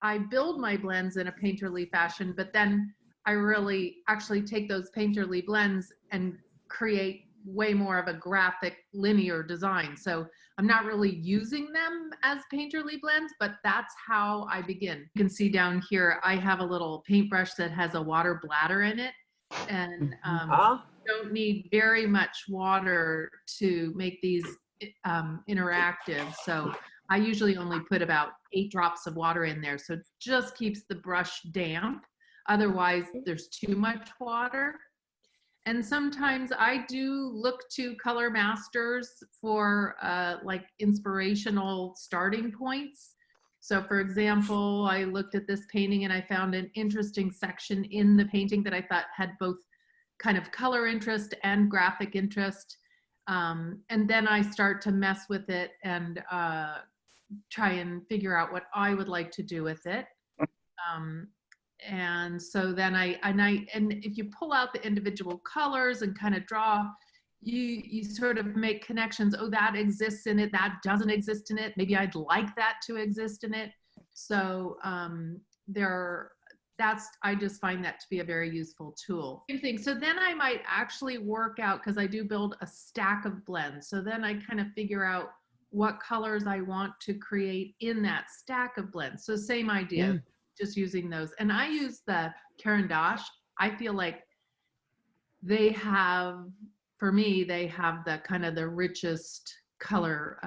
I build my blends in a painterly fashion, but then I really actually take those painterly blends and create way more of a graphic linear design. So I'm not really using them as painterly blends, but that's how I begin. You can see down here, I have a little paintbrush that has a water bladder in it, and don't need very much water to make these interactive. So I usually only put about 8 drops of water in there. So it just keeps the brush damp. Otherwise, there's too much water. And sometimes I do look to color masters for like inspirational starting points. So for example, I looked at this painting and I found an interesting section in the painting that I thought had both kind of color interest and graphic interest. And then I start to mess with it and try and figure out what I would like to do with it. And so then and if you pull out the individual colors and kind of draw, you sort of make connections. Oh, that exists in it. That doesn't exist in it. Maybe I'd like that to exist in it. So I just find that to be a very useful tool. Same thing. So then I might actually work out, because I do build a stack of blends. So then I kind of figure out what colors I want to create in that stack of blends. So same idea. Just using those. And I use the Caran d'Ache. I feel like they have, for me, they have the kind of the richest color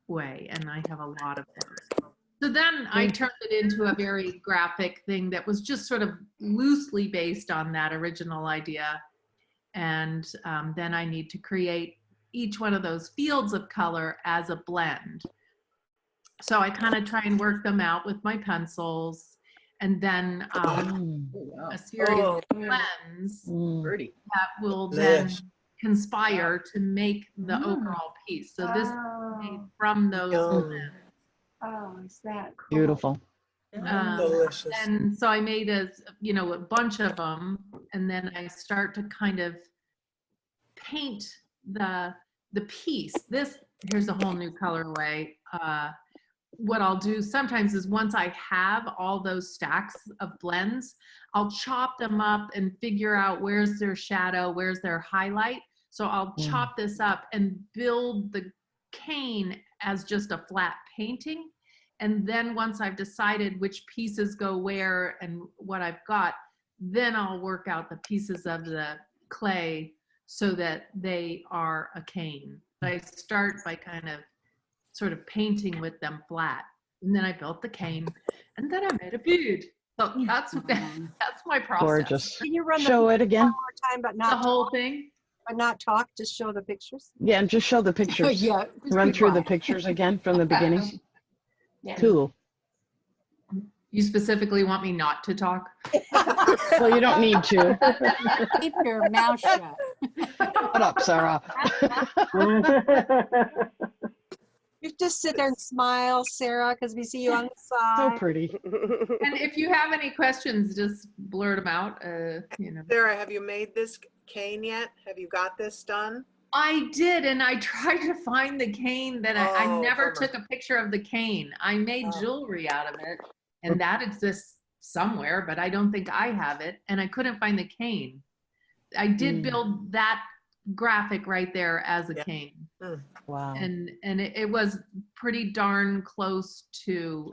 way, and I have a lot of those. So then I turned it into a very graphic thing that was just sort of loosely based on that original idea. And then I need to create each one of those fields of color as a blend. So I kind of try and work them out with my pencils, and then a series of blends that will then conspire to make the overall piece. So this is made from those blends. Oh, is that cool? Beautiful. Delicious. And so I made a bunch of them, and then I start to kind of paint the piece. Here's a whole new colorway. What I'll do sometimes is, once I have all those stacks of blends, I'll chop them up and figure out where's their shadow, where's their highlight. So I'll chop this up and build the cane as just a flat painting. And then once I've decided which pieces go where and what I've got, then I'll work out the pieces of the clay so that they are a cane. I start by kind of sort of painting with them flat, and then I built the cane, and then I made a bead. So that's my process. Gorgeous. Can you run Show it again? one more time, but not The whole talk? thing. But not talk, just show the pictures. Yeah, and just show the pictures. Yeah. Run through the pictures again from the beginning. Yeah. Cool. You specifically want me not to talk? Well, you don't need to. Keep your mouth shut. Shut up, Sarah. You just sit there and smile, Sarah, because we see you on the So side. pretty. And if you have any questions, just blurt them out. Sarah, have you made this cane yet? Have you got this done? I did, and I tried to find the cane that I never bummer. took a picture of the cane. I made jewelry out of it, and that exists somewhere, but I don't think I have it, and I couldn't find the cane. I did build that graphic right there as a cane. Wow. And it was pretty darn close to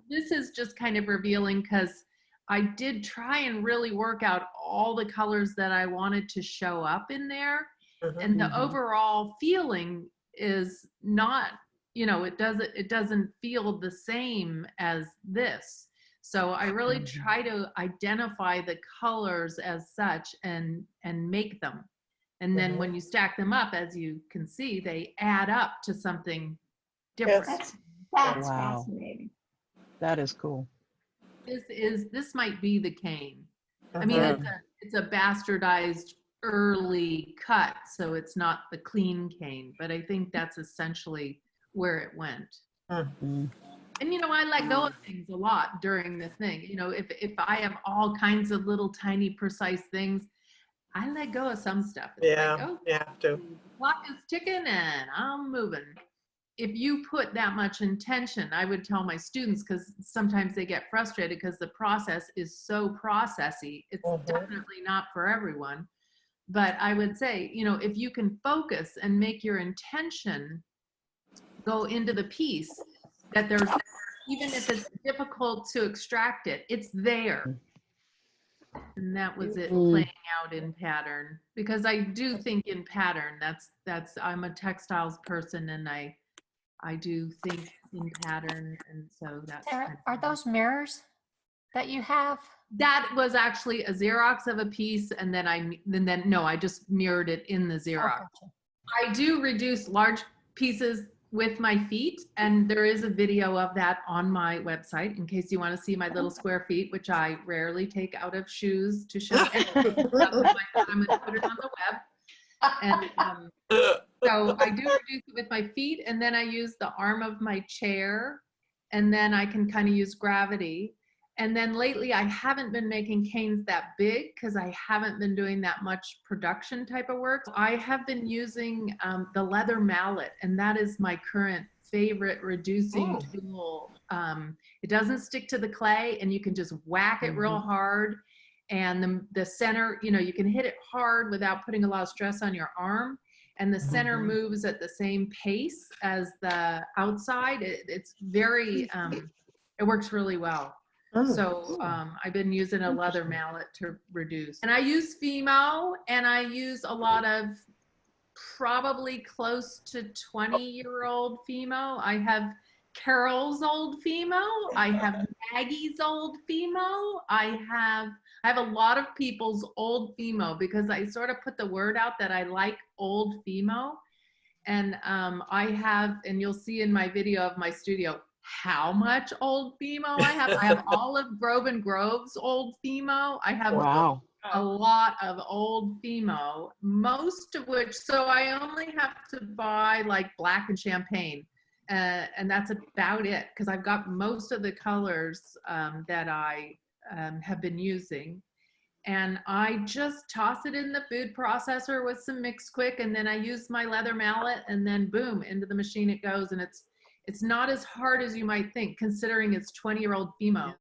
this is just kind of revealing, because I did try and really work out all the colors that I wanted to show up in there. And the overall feeling is not, it doesn't feel the same as this. So I really try to identify the colors as such and make them. And then when you stack them up, as you can see, they add up to something different. Yes. That's Wow. fascinating. That is cool. This might be the cane. I mean, it's a bastardized early cut, so it's not the clean cane, but I think that's essentially where it went. And I let go of things a lot during the thing. If I have all kinds of little tiny precise things, I let go of some stuff. It's like, You have to. clock is ticking and I'm moving. if you put that much intention, I would tell my students, because sometimes they get frustrated because the process is so processy. It's definitely not for everyone. But I would say, you know, if you can focus and make your intention go into the piece, that there's, even if it's difficult to extract it, it's there. And that was it, playing out in pattern, because I do think in pattern. That's I'm a textiles person, and I do think in pattern, and so that's Sarah, are those mirrors that you have? that was actually a Xerox of a piece, and then I just mirrored it in the Oh, Xerox. gotcha. I do reduce large pieces with my feet, and there is a video of that on my website in case you want to see my little square feet, which I rarely take out of shoes to show. I'm going to put it on the web. And so I do reduce it with my feet, and then I use the arm of my chair, and then I can kind of use gravity. And then lately I haven't been making canes that big because I haven't been doing that much production type of work. I have been using the leather mallet, and that is my current favorite reducing tool. It doesn't stick to the clay, and you can just whack it real hard. And the center, you know, you can hit it hard without putting a lot of stress on your arm. And the center moves at the same pace as the outside. It's very, it works really well. So I've been using a leather mallet to reduce. And I use Fimo, and I use a lot of probably close to 20-year-old Fimo. I have Carol's old Fimo. I have Maggie's old Fimo. I have a lot of people's old Fimo, because I sort of put the word out that I like old Fimo. And I have, and you'll see in my video of my studio, how much old Fimo I have. I have all of Grove and Grove's old Fimo. I have a lot of old Fimo, most of which, so I only have to buy like black and champagne. And that's about it, because I've got most of the colors that I have been using. And I just toss it in the food processor with some Mix Quick, and then I use my leather mallet, and then boom, into the machine it goes. And it's not as hard as you might think, considering it's 20-year-old Fimo.